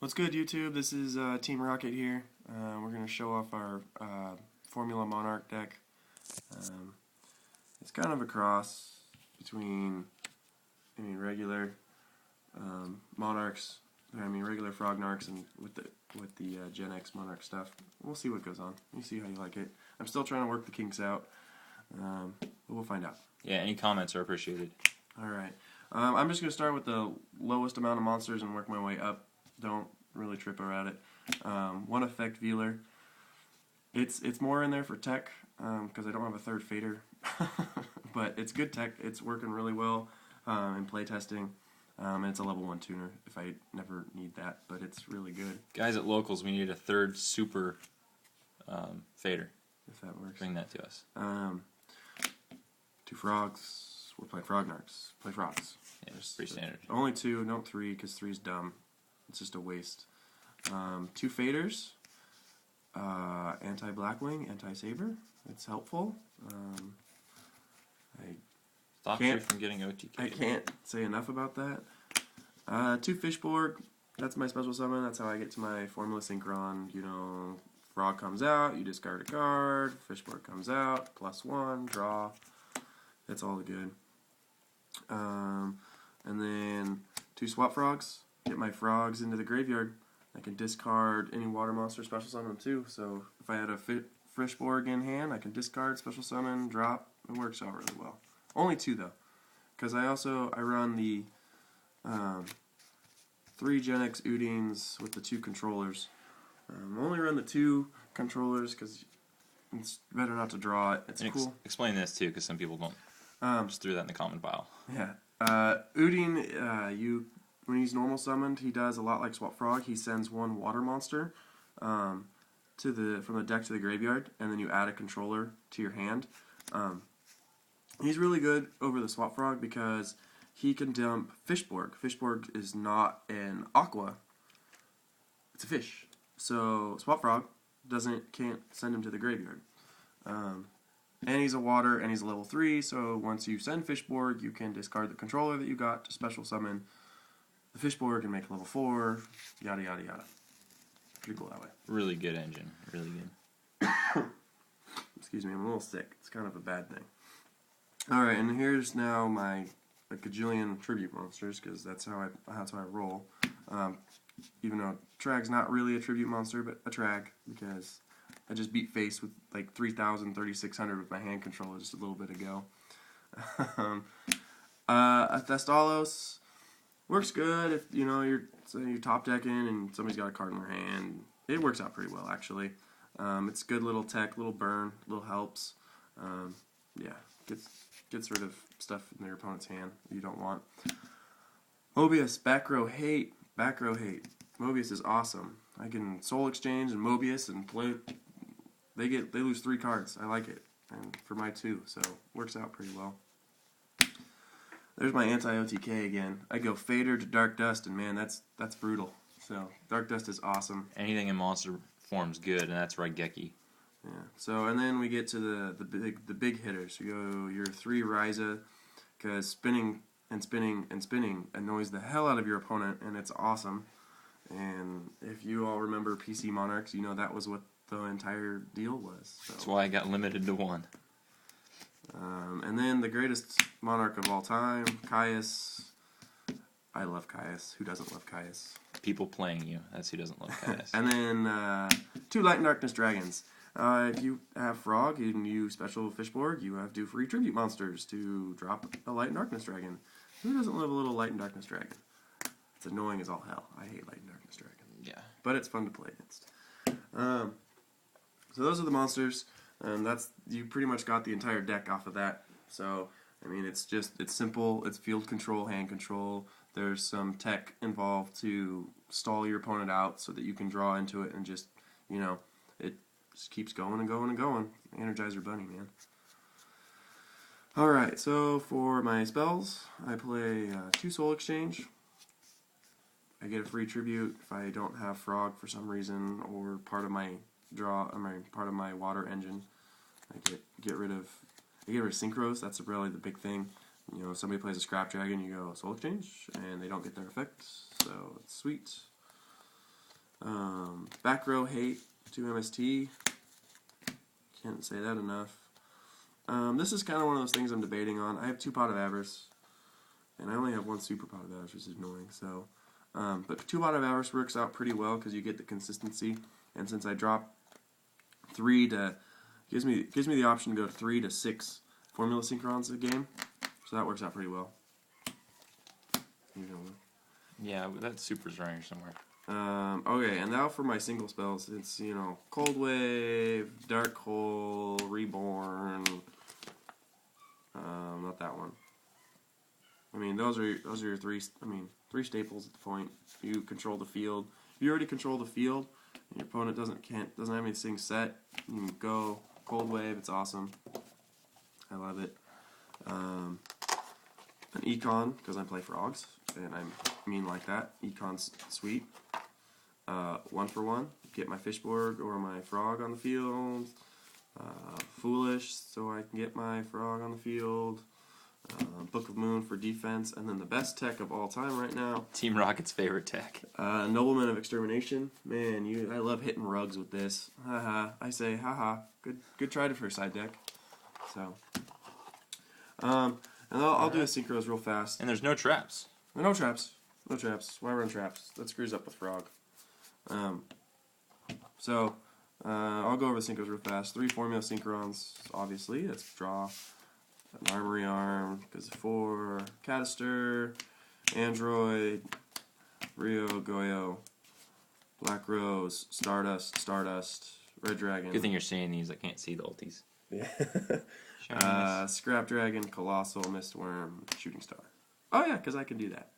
What's good, YouTube? This is Team Rocket here. We're going to show off our Formula Monarch deck. It's kind of a cross between, regular Monarchs, regular Frognarchs, and with the Gen X Monarch stuff. We'll see what goes on. We'll see how you like it. I'm still trying to work the kinks out, but we'll find out. Yeah, any comments are appreciated. All right. I'm just going to start with the lowest amount of monsters and work my way up. Don't really trip around it. One effect Veeler. It's more in there for tech because I don't have a third fader, but it's good tech. It's working really well in playtesting, and it's a level 1 tuner if I never need that, but it's really good. Guys at Locals, we need a third super fader. If that works. Bring that to us. 2 frogs. We're playing Frognarchs. Play frogs. Yeah, it's pretty standard. Only 2, don't 3, because 3's dumb. It's just a waste. 2 faders. Anti-Blackwing, Anti-Saber. It's helpful. Stops you from getting OTK. I can't say enough about that. 2 Fishborg. That's my special summon. That's how I get to my Formula Synchron. Frog comes out, you discard a card. Fishborg comes out, +1, draw. That's all good. And then 2 Swap Frogs. Get my frogs into the graveyard. I can discard any water monster, special summon them too. So if I had a Fishborg in hand, I can discard, special summon, drop. It works out really well. Only 2 though, because I run the 3 Gen X Udines with the 2 controllers. Only run the 2 controllers because it's better not to draw it. It's cool. Explain this too, because some people don't. Just threw that in the comment pile. Yeah, Udine, when he's normal summoned, he does a lot like Swap Frog. He sends 1 water monster from the deck to the graveyard, and then you add a controller to your hand. He's really good over the Swap Frog because he can dump Fishborg. Fishborg is not an aqua; it's a fish. So Swap Frog can't send him to the graveyard. And he's a water, and he's a level 3. So once you send Fishborg, you can discard the controller that you got to special summon the Fishborg and make a level 4, yada yada yada. Pretty cool that way. Really good engine. Really good. Excuse me, I'm a little sick. It's kind of a bad thing. Alright, and here's now my gajillion tribute monsters, because that's how I roll. Even though Trag's not really a tribute monster, but a Trag, because I just beat face with like 3,000, 3,600 with my hand controller just a little bit ago. A Thestalos works good if you're top decking and somebody's got a card in their hand. It works out pretty well actually. It's good little tech, little burn, little helps. Yeah, gets rid of stuff in your opponent's hand that you don't want. Mobius, back row hate. Mobius is awesome. I can soul exchange and Mobius and play. They lose 3 cards. I like it, and for my 2, so works out pretty well. There's my anti-OTK again. I go Fader to Dark Dust, and man, that's brutal. So Dark Dust is awesome. Anything in monster form's good, and that's Raigeki. Yeah. So and then we get to the big hitters. You go your 3 Ryza, because spinning annoys the hell out of your opponent, and it's awesome. And if you all remember PC Monarchs, that was what the entire deal was. So. That's why I got limited to 1. And then the greatest monarch of all time, Caius. I love Caius. Who doesn't love Caius? People playing you. That's who doesn't love Caius. And then 2 Light and Darkness Dragons. If you have Frog and you special Fishborg, you have 2 free tribute monsters to drop a Light and Darkness Dragon. Who doesn't love a little Light and Darkness Dragon? It's annoying as all hell. I hate Light and Darkness Dragon. Yeah. But it's fun to play against. So those are the monsters. You pretty much got the entire deck off of that. So it's simple. It's field control, hand control. There's some tech involved to stall your opponent out so that you can draw into it and just it just keeps going and going and going. Energizer Bunny, man. All right. So for my spells, I play 2 Soul Exchange. I get a free tribute if I don't have Frog for some reason or part of my part of my water engine. I get rid of synchros. That's really the big thing. Somebody plays a Scrap Dragon, you go Soul Exchange, and they don't get their effect, so it's sweet. Back row hate 2 MST. Can't say that enough. This is kind of one of those things I'm debating on. I have 2 Pot of Avarice, and I only have 1 Super Pot of Avarice, which is annoying. So, but 2 Pot of Avarice works out pretty well because you get the consistency. And since I drop 3 to gives me the option to go 3 to 6 formula synchrons a game, so that works out pretty well. Yeah, that super's running somewhere. Okay, and now for my single spells. It's, Cold Wave, Dark Hole, Reborn. Not that one. I mean, those are your 3. I mean, 3 staples at the point. You control the field. If you already control the field, and your opponent doesn't have anything set, you can go Cold Wave. It's awesome. I love it. An Econ, because I play frogs, and I mean like that. Econ's sweet. 1 for 1. Get my Fishborg or my frog on the field. Foolish, so I can get my frog on the field. Book of Moon for defense, and then the best tech of all time right now. Team Rocket's favorite tech. Nobleman of Extermination. Man, I love hitting rugs with this. Haha. I say, haha. Good try to for a side deck. So, and I'll do the synchros real fast. And there's no traps. No traps. No traps. Why run traps? That screws up with frog. So, I'll go over the synchros real fast. 3 formula synchrons, obviously. Let's draw an Armory Arm, because of 4, Cataster, Android, Rio, Goyo, Black Rose, Stardust, Red Dragon. Good thing you're seeing these. I can't see the ultis. Yeah. Scrap Dragon, Colossal, Mistworm, Shooting Star. Oh yeah, because I can do that.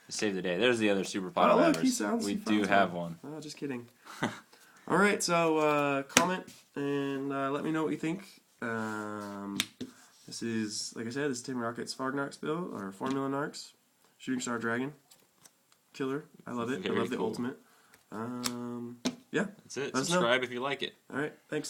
Save the day. There's the other super pot. Oh, of look, Avarice. We do have one. Oh, just kidding. All right, so comment and let me know what you think. This is, like I said, this is Team Rocket's Fognarchs build, or formulanarchs. Shooting Star Dragon. Killer. I love it. Very I love the cool. ultimate. Yeah. That's it. Let us know. Subscribe if you like it. All right, thanks.